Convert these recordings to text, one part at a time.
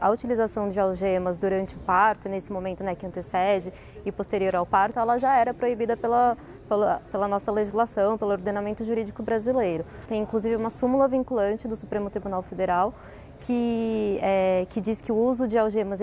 A utilização de algemas durante o parto, nesse momento, né, que antecede e posterior ao parto, ela já era proibida pela nossa legislação, pelo ordenamento jurídico brasileiro. Tem inclusive uma súmula vinculante do Supremo Tribunal Federal que diz que o uso de algemas,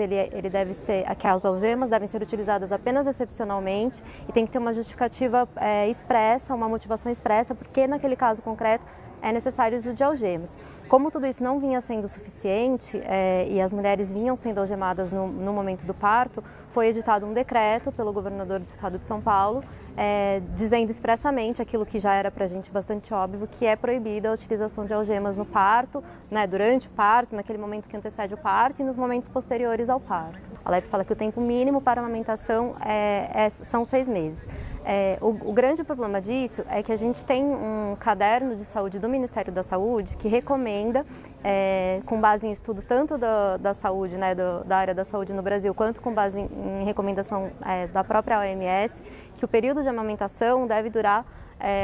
que as algemas devem ser utilizadas apenas excepcionalmente e tem que ter uma justificativa expressa, uma motivação expressa, porque naquele caso concreto é necessário o uso de algemas. Como tudo isso não vinha sendo suficiente e as mulheres vinham sendo algemadas no momento do parto, foi editado um decreto pelo governador do estado de São Paulo, dizendo expressamente aquilo que já era para a gente bastante óbvio, que é proibida a utilização de algemas no parto, né, durante o parto, naquele momento que antecede o parto e nos momentos posteriores ao parto. A LEP fala que o tempo mínimo para a amamentação são 6 meses. O grande problema disso é que a gente tem um caderno de saúde do Ministério da Saúde que recomenda, com base em estudos tanto da saúde, né, da área da saúde no Brasil, quanto com base em recomendação da própria OMS, que o período de amamentação deve durar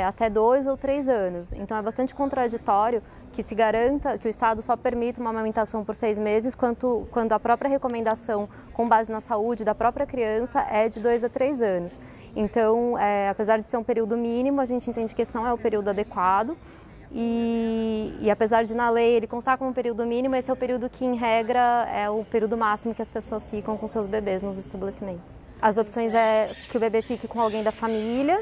até 2 ou 3 anos. Então é bastante contraditório que se garanta que o Estado só permita uma amamentação por 6 meses, quando a própria recomendação, com base na saúde da própria criança, é de 2 a 3 anos. Então, apesar de ser um período mínimo, a gente entende que esse não é o período adequado. E apesar de na lei ele constar como um período mínimo, esse é o período que, em regra, é o período máximo que as pessoas ficam com seus bebês nos estabelecimentos. As opções é que o bebê fique com alguém da família,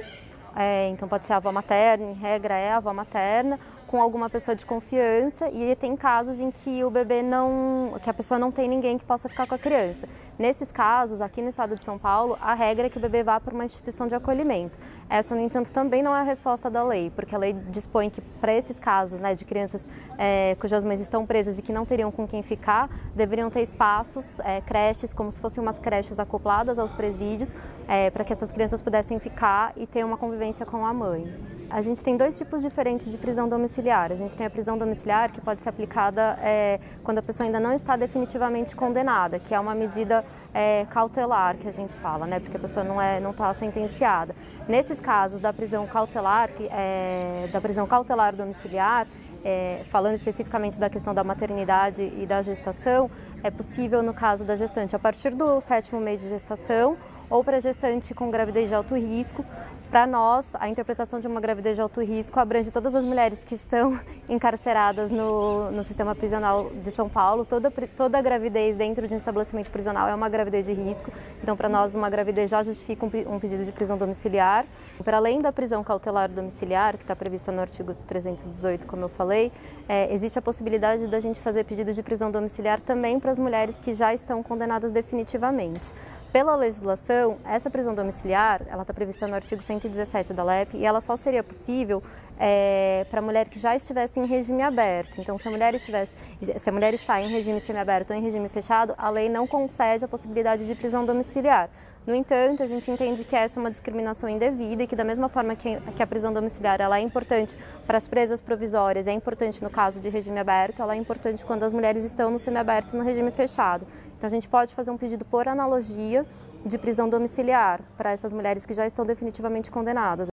então pode ser a avó materna, em regra é a avó materna, com alguma pessoa de confiança, e tem casos em que que a pessoa não tem ninguém que possa ficar com a criança. Nesses casos, aqui no estado de São Paulo, a regra é que o bebê vá para uma instituição de acolhimento. Essa, no entanto, também não é a resposta da lei, porque a lei dispõe que para esses casos, né, de crianças cujas mães estão presas e que não teriam com quem ficar, deveriam ter espaços, creches, como se fossem umas creches acopladas aos presídios, para que essas crianças pudessem ficar e ter uma convivência com a mãe. A gente tem 2 tipos diferentes de prisão domiciliar. A gente tem a prisão domiciliar, que pode ser aplicada quando a pessoa ainda não está definitivamente condenada, que é uma medida cautelar, que a gente fala, né? Porque a pessoa não está sentenciada. Nesses casos da prisão cautelar, domiciliar, falando especificamente da questão da maternidade e da gestação, é possível no caso da gestante a partir do 7º mês de gestação ou para gestante com gravidez de alto risco. Para nós, a interpretação de uma gravidez de alto risco abrange todas as mulheres que estão encarceradas no sistema prisional de São Paulo. Toda gravidez dentro de um estabelecimento prisional é uma gravidez de risco. Então, para nós, uma gravidez já justifica um pedido de prisão domiciliar. Para além da prisão cautelar domiciliar, que está prevista no artigo 318, como eu falei, existe a possibilidade da gente fazer pedido de prisão domiciliar também para as mulheres que já estão condenadas definitivamente. Pela legislação, essa prisão domiciliar, ela está prevista no artigo 117 da LEP e ela só seria possível para a mulher que já estivesse em regime aberto. Então, se a mulher está em regime semiaberto ou em regime fechado, a lei não concede a possibilidade de prisão domiciliar. No entanto, a gente entende que essa é uma discriminação indevida e que, da mesma forma que a prisão domiciliar ela é importante para as presas provisórias, é importante no caso de regime aberto, ela é importante quando as mulheres estão no semiaberto e no regime fechado. Então, a gente pode fazer um pedido por analogia de prisão domiciliar para essas mulheres que já estão definitivamente condenadas.